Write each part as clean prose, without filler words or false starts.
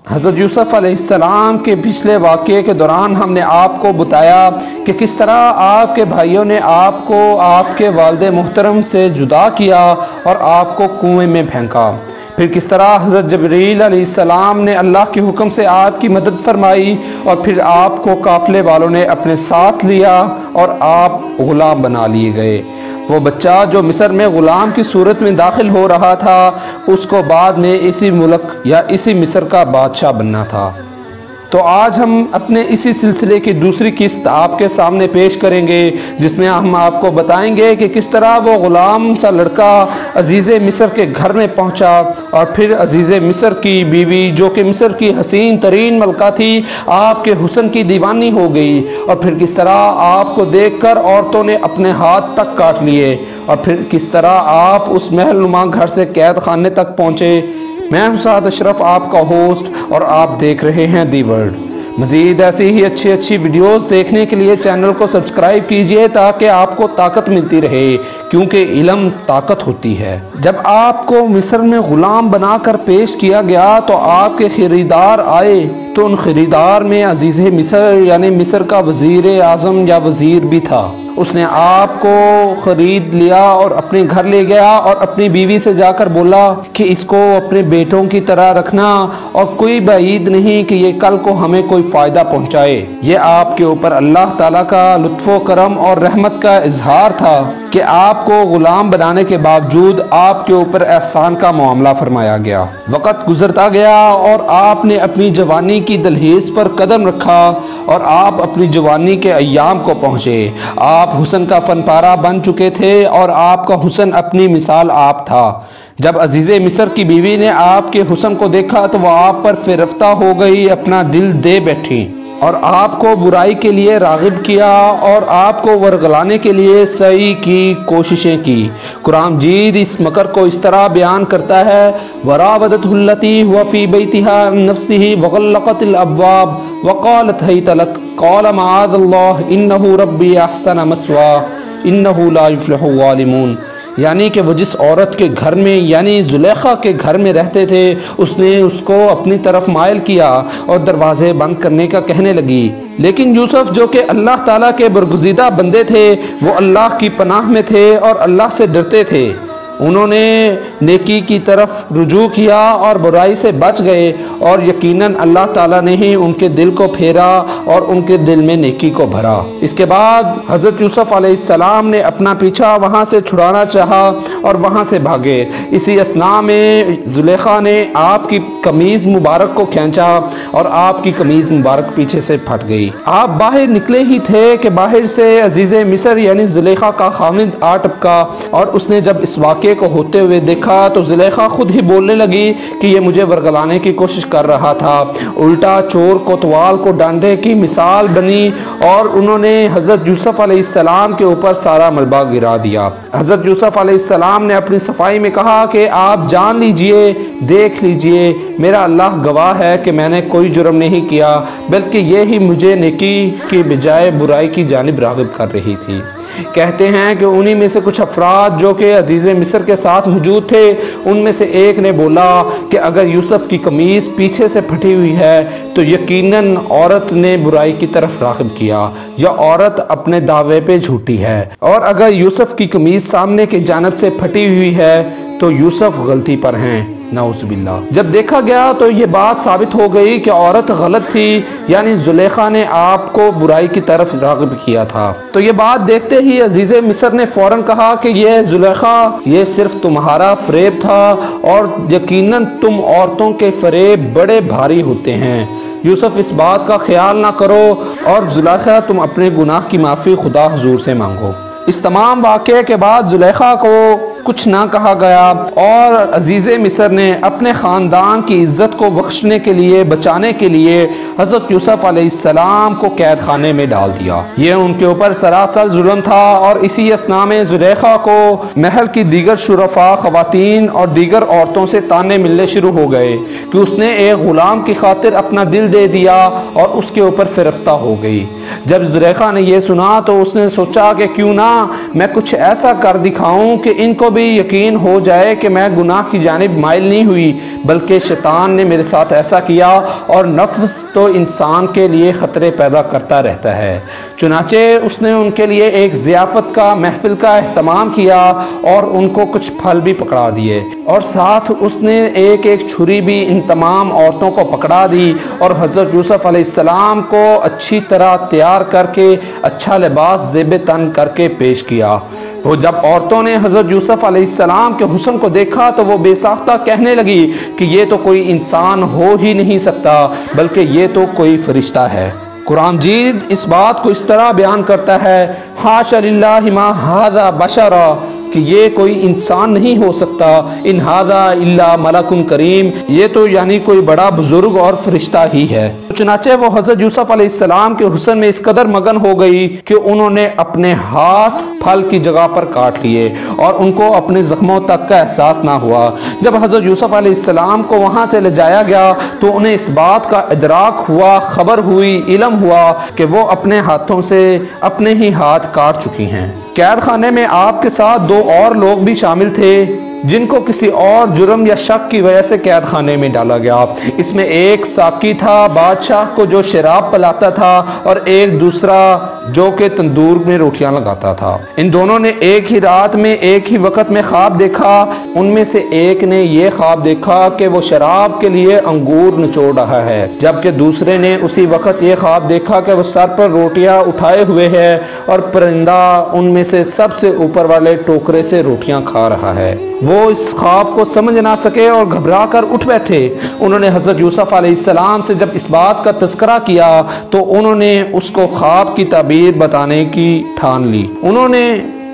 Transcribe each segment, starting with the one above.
حضرت یوسف علیہ السلام کے پچھلے واقعے کے دوران ہم نے آپ کو بتایا کہ کس طرح آپ کے بھائیوں نے آپ کو آپ کے والد محترم سے جدا کیا اور آپ کو کنویں میں پھینکا۔ پھر کس طرح حضرت جبریل علیہ السلام نے اللہ کے حکم سے آپ کی مدد فرمائی اور پھر آپ کو قافلے والوں نے اپنے ساتھ لیا اور آپ غلام بنا لیے گئے۔ وہ بچہ جو مصر میں غلام کی صورت میں داخل ہو رہا تھا، اس کو بعد میں اسی ملک یا اسی مصر کا بادشاہ بننا تھا۔ تو آج ہم اپنے اسی سلسلے کی دوسری قسط آپ کے سامنے پیش کریں گے، جس میں ہم آپ کو بتائیں گے کہ کس طرح وہ غلام سا لڑکا عزیز مصر کے گھر میں پہنچا اور پھر عزیز مصر کی بیوی جو کہ مصر کی حسین ترین ملکہ تھی، آپ کے حسن کی دیوانی ہو گئی، اور پھر کس طرح آپ کو دیکھ کر عورتوں نے اپنے ہاتھ تک کاٹ لیے، اور پھر کس طرح آپ اس محل نما گھر سے قید خانے تک پہنچے۔ میں ہوں سعد اشرف، آپ کا ہوسٹ، اور آپ دیکھ رہے ہیں دی ورلڈ۔ مزید ایسی ہی اچھی ویڈیوز دیکھنے کے لیے چینل کو سبسکرائب کیجئے تاکہ آپ کو طاقت ملتی رہے، کیونکہ علم طاقت ہوتی ہے۔ جب آپ کو مصر میں غلام بنا کر پیش کیا گیا تو آپ کے خریدار آئے، تو ان خریدار میں عزیز مصر یعنی مصر کا وزیر اعظم یا وزیر بھی تھا۔ اس نے آپ کو خرید لیا اور اپنے گھر لے گیا اور اپنی بیوی سے جا کر بولا کہ اس کو اپنے بیٹوں کی طرح رکھنا، اور کوئی بعید نہیں کہ یہ کل کو ہمیں کوئی فائدہ پہنچائے۔ یہ آپ کے اوپر اللہ تعالیٰ کا لطف و کرم اور رحمت کا اظہار تھا کہ آپ کو غلام بنانے کے باوجود آپ کے اوپر احسان کا معاملہ فرمایا گیا۔ وقت گزرتا گیا اور آپ نے اپنی جوانی کی دہلیز پر قدم رکھا اور آپ اپنی جوانی کے ایام کو پہنچے۔ آپ حسن کا فن پارہ بن چکے تھے اور آپ کا حسن اپنی مثال آپ تھا۔ جب عزیز مصر کی بیوی نے آپ کے حسن کو دیکھا تو وہ آپ پر فرفتہ ہو گئی، اپنا دل دے بیٹھی اور آپ کو برائی کے لیے راغب کیا اور آپ کو ورگلانے کے لیے سعی کی، کوششیں کی۔ قرآن مجید اس مکر کو اس طرح بیان کرتا ہے، وراودته التي هو في بيتها عن نفسه وغلقت الابواب وقالت هيت لك قال معاذ الله انه ربي احسن مثواه انه لا يفلح الظالمون۔ یعنی کہ وہ جس عورت کے گھر میں یعنی زلیخا کے گھر میں رہتے تھے، اس نے اس کو اپنی طرف مائل کیا اور دروازے بند کرنے کا کہنے لگی، لیکن یوسف جو کہ اللہ تعالیٰ کے برگزیدہ بندے تھے، وہ اللہ کی پناہ میں تھے اور اللہ سے ڈرتے تھے۔ انہوں نے نیکی کی طرف رجوع کیا اور برائی سے بچ گئے، اور یقیناً اللہ تعالیٰ نے ہی ان کے دل کو پھیرا اور ان کے دل میں نیکی کو بھرا۔ اس کے بعد حضرت یوسف علیہ السلام نے اپنا پیچھا وہاں سے چھڑانا چاہا اور وہاں سے بھاگے۔ اسی اثناء میں زلیخا نے آپ کی قمیض مبارک کو کھینچا اور آپ کی قمیض مبارک پیچھے سے پھٹ گئی۔ آپ باہر نکلے ہی تھے کہ باہر سے عزیز مصر یعنی زلیخا کا خاوند آ ٹپکا، اور اس نے جب اس واقعے کو ہوتے ہوئے دیکھا تو زلیخا خود ہی بولنے لگی کہ یہ مجھے ورگلانے کی کوشش کر رہا تھا، الٹا چور کوتوال کو ڈانڈے کی مثال بنی، اور انہوں نے حضرت یوسف علیہ السلام کے اوپر سارا ملبہ گرا دیا۔ حضرت یوسف علیہ السلام نے اپنی صفائی میں کہا کہ آپ جان لیجئے، دیکھ لیجئے، میرا اللہ گواہ ہے کہ میں نے کوئی جرم نہیں کیا، بلکہ یہی مجھے نیکی کی بجائے برائی کی جانب راغب کر رہی تھی۔ کہتے ہیں کہ انہی میں سے کچھ افراد جو کہ عزیز مصر کے ساتھ موجود تھے، ان میں سے ایک نے بولا کہ اگر یوسف کی قمیض پیچھے سے پھٹی ہوئی ہے تو یقیناً عورت نے برائی کی طرف راغب کیا یا عورت اپنے دعوے پہ جھوٹی ہے، اور اگر یوسف کی قمیض سامنے کی جانب سے پھٹی ہوئی ہے تو یوسف غلطی پر ہیں، نعوذ باللہ۔ جب دیکھا گیا تو یہ بات ثابت ہو گئی کہ عورت غلط تھی، یعنی زلیخا نے آپ کو برائی کی طرف راغب کیا تھا۔ تو یہ بات دیکھتے ہی عزیز مصر نے فوراً کہا کہ یہ زلیخا، یہ صرف تمہارا فریب تھا، اور یقیناً تم عورتوں کے فریب بڑے بھاری ہوتے ہیں۔ یوسف اس بات کا خیال نہ کرو، اور زلیخا تم اپنے گناہ کی معافی خدا حضور سے مانگو۔ اس تمام واقعے کے بعد زلیخا کو کچھ نہ کہا گیا، اور عزیز مصر نے اپنے خاندان کی عزت کو بخشنے کے لیے، بچانے کے لیے حضرت یوسف علیہ السلام کو قید خانے میں ڈال دیا۔ یہ ان کے اوپر سراسر ظلم تھا، اور اسی اثناء میں زلیخا کو محل کی دیگر شرفاء خواتین اور دیگر عورتوں سے تانے ملنے شروع ہو گئے کہ اس نے ایک غلام کی خاطر اپنا دل دے دیا اور اس کے اوپر فرفتہ ہو گئی۔ جب زلیخا نے یہ سنا تو اس نے سوچا کہ کیوں نہ میں کچھ ایسا کر دکھاؤں کہ ان کو بھی یقین ہو جائے کہ میں گناہ کی جانب مائل نہیں ہوئی بلکہ شیطان نے میرے ساتھ ایسا کیا، اور نفس تو انسان کے لیے خطرے پیدا کرتا رہتا ہے۔ چنانچہ اس نے ان کے لیے ایک ضیافت کا محفل کا اہتمام کیا اور ان کو کچھ پھل بھی پکڑا دیے، اور ساتھ اس نے ایک ایک چھری بھی ان تمام عورتوں کو پکڑا دی، اور حضرت یوسف علیہ السلام کو اچھی طرح تیار کر کے اچھا لباس زیب تن کر کے پیش کیا۔ وہ جب عورتوں نے حضرت یوسف علیہ السلام کے حسن کو دیکھا تو وہ بے ساختہ کہنے لگی کہ یہ تو کوئی انسان ہو ہی نہیں سکتا بلکہ یہ تو کوئی فرشتہ ہے۔ قرآن مجید اس بات کو اس طرح بیان کرتا ہے، حاشا للہ ما ھذا بشرا، کہ یہ کوئی انسان نہیں ہو سکتا، ان ھذا الا ملک کریم، یہ تو یعنی کوئی بڑا بزرگ اور فرشتہ ہی ہے۔ چنانچہ وہ حضرت یوسف علیہ السلام کے حسن میں اس قدر مگن ہو گئی کہ انہوں نے اپنے ہاتھ پھل کی جگہ پر کاٹ لیے اور ان کو اپنے زخموں تک کا احساس نہ ہوا۔ جب حضرت یوسف علیہ السلام کو وہاں سے لے جایا گیا تو انہیں اس بات کا ادراک ہوا، خبر ہوئی، علم ہوا کہ وہ اپنے ہاتھوں سے اپنے ہی ہاتھ کاٹ چکی ہیں۔ قید خانے میں آپ کے ساتھ 2 اور لوگ بھی شامل تھے جن کو کسی اور جرم یا شک کی وجہ سے قید خانے میں ڈالا گیا۔ اس میں ایک ساقی تھا بادشاہ کو جو شراب پلاتا تھا، اور ایک دوسرا جو کہ تندور میں روٹیاں لگاتا تھا۔ ان دونوں نے ایک ہی رات میں ایک ہی وقت میں خواب دیکھا۔ ان میں سے ایک نے یہ خواب دیکھا کہ وہ شراب کے لیے انگور نچوڑ رہا ہے، جبکہ دوسرے نے اسی وقت یہ خواب دیکھا کہ وہ سر پر روٹیاں اٹھائے ہوئے ہے اور پرندہ ان میں سے سب سے اوپر والے ٹوکرے سے روٹیاں کھا رہا ہے۔ وہ اس خواب کو سمجھ نہ سکے اور گھبرا کر اٹھ بیٹھے۔ انہوں نے حضرت یوسف علیہ السلام سے جب اس بات کا تذکرہ کیا تو انہوں نے اس کو خواب کی تعبیر بتانے کی ٹھان لی۔ انہوں نے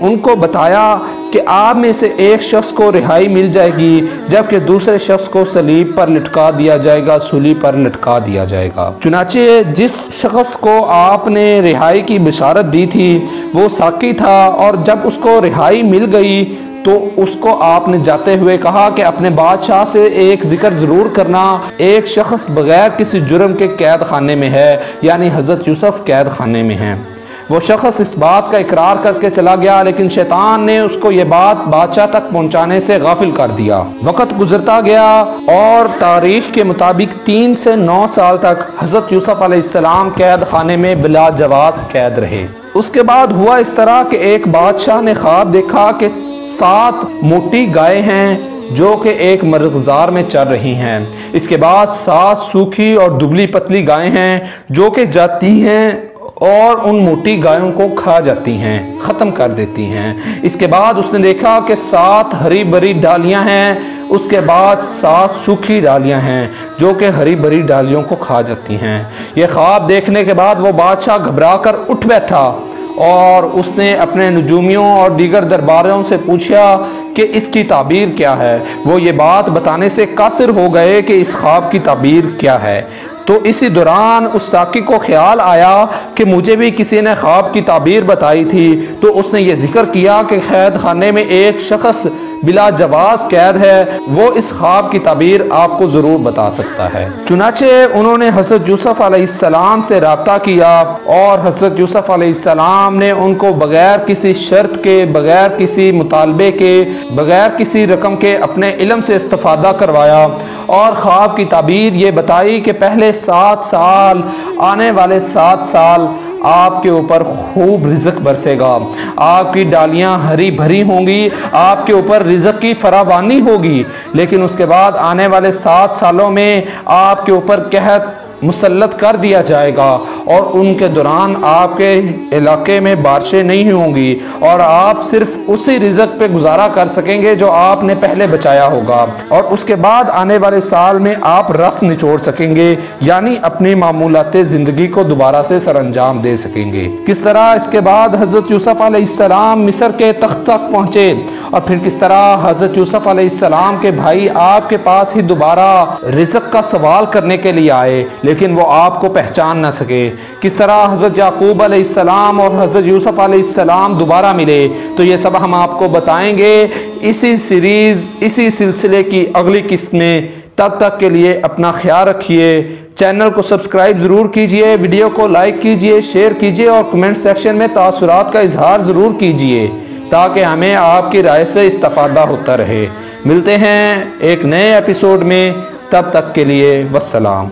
ان کو بتایا کہ آپ میں سے ایک شخص کو رہائی مل جائے گی جبکہ دوسرے شخص کو صلیب پر لٹکا دیا جائے گا، سولی پر لٹکا دیا جائے گا۔ چنانچہ جس شخص کو آپ نے رہائی کی بشارت دی تھی وہ ساقی تھا، اور جب اس کو رہائی مل گئی تو اس کو آپ نے جاتے ہوئے کہا کہ اپنے بادشاہ سے ایک ذکر ضرور کرنا، ایک شخص بغیر کسی جرم کے قید خانے میں ہے، یعنی حضرت یوسف قید خانے میں ہیں۔ وہ شخص اس بات کا اقرار کر کے چلا گیا، لیکن شیطان نے اس کو یہ بات بادشاہ تک پہنچانے سے غافل کر دیا۔ وقت گزرتا گیا اور تاریخ کے مطابق 3 سے 9 سال تک حضرت یوسف علیہ السلام قید خانے میں بلا جواز قید رہے۔ اس کے بعد ہوا اس طرح کہ ایک بادشاہ نے خواب دیکھا کہ 7 موٹی گائے ہیں جو کہ ایک مرغزار میں چر رہی ہیں۔ اس کے بعد 7 سوکھی اور دبلی پتلی گائیں ہیں جو کہ جاتی ہیں اور ان موٹی گایوں کو کھا جاتی ہیں، ختم کر دیتی ہیں۔ اس کے بعد اس نے دیکھا کہ 7 ہری بھری ڈالیاں ہیں، اس کے بعد 7 سوکھی ڈالیاں ہیں جو کہ ہری بھری ڈالیوں کو کھا جاتی ہیں۔ یہ خواب دیکھنے کے بعد وہ بادشاہ گھبرا کر اٹھ بیٹھا اور اس نے اپنے نجومیوں اور دیگر درباریوں سے پوچھا کہ اس کی تعبیر کیا ہے۔ وہ یہ بات بتانے سے قاصر ہو گئے کہ اس خواب کی تعبیر کیا ہے۔ تو اسی دوران اس ساقی کو خیال آیا کہ مجھے بھی کسی نے خواب کی تعبیر بتائی تھی، تو اس نے یہ ذکر کیا کہ قید خانے میں ایک شخص بلا جواز قید ہے، وہ اس خواب کی تعبیر آپ کو ضرور بتا سکتا ہے۔ چنانچہ انہوں نے حضرت یوسف علیہ السلام سے رابطہ کیا اور حضرت یوسف علیہ السلام نے ان کو بغیر کسی شرط کے، بغیر کسی مطالبے کے، بغیر کسی رقم کے اپنے علم سے استفادہ کروایا اور خواب کی تعبیر یہ بتائی کہ پہلے 7 سال، آنے والے 7 سال آپ کے اوپر خوب رزق برسے گا، آپ کی ڈالیاں ہری بھری ہوں گی، آپ کے اوپر رزق کی فراوانی ہوگی، لیکن اس کے بعد آنے والے 7 سالوں میں آپ کے اوپر قحط مسلط کر دیا جائے گا اور ان کے دوران آپ کے علاقے میں بارشیں نہیں ہوں گی اور آپ صرف اسی رزق پہ گزارا کر سکیں گے جو آپ نے پہلے بچایا ہوگا، اور اس کے بعد آنے والے سال میں آپ رس نچوڑ سکیں گے، یعنی اپنی معمولات زندگی کو دوبارہ سے سر انجام دے سکیں گے۔ کس طرح اس کے بعد حضرت یوسف علیہ السلام مصر کے تخت تک پہنچے، اور پھر کس طرح حضرت یوسف علیہ السلام کے بھائی آپ کے پاس ہی دوبارہ رزق کا سوال کرنے کے لیے آئے لیکن وہ آپ کو پہچان نہ سکے۔ کس طرح حضرت یعقوب علیہ السلام اور حضرت یوسف علیہ السلام دوبارہ ملے، تو یہ سب ہم آپ کو بتائیں گے اسی سیریز، اسی سلسلے کی اگلی قسط میں۔ تب تک کے لیے اپنا خیال رکھیے۔ چینل کو سبسکرائب ضرور کیجئے، ویڈیو کو لائک کیجئے، شیئر کیجئے اور کمنٹ سیکشن میں تاثرات کا اظہار ضرور کیجئے تاکہ ہمیں آپ کی رائے سے استفادہ ہوتا رہے۔ ملتے ہیں ایک نئے ایپیسوڈ میں، تب تک کے لیے والسلام۔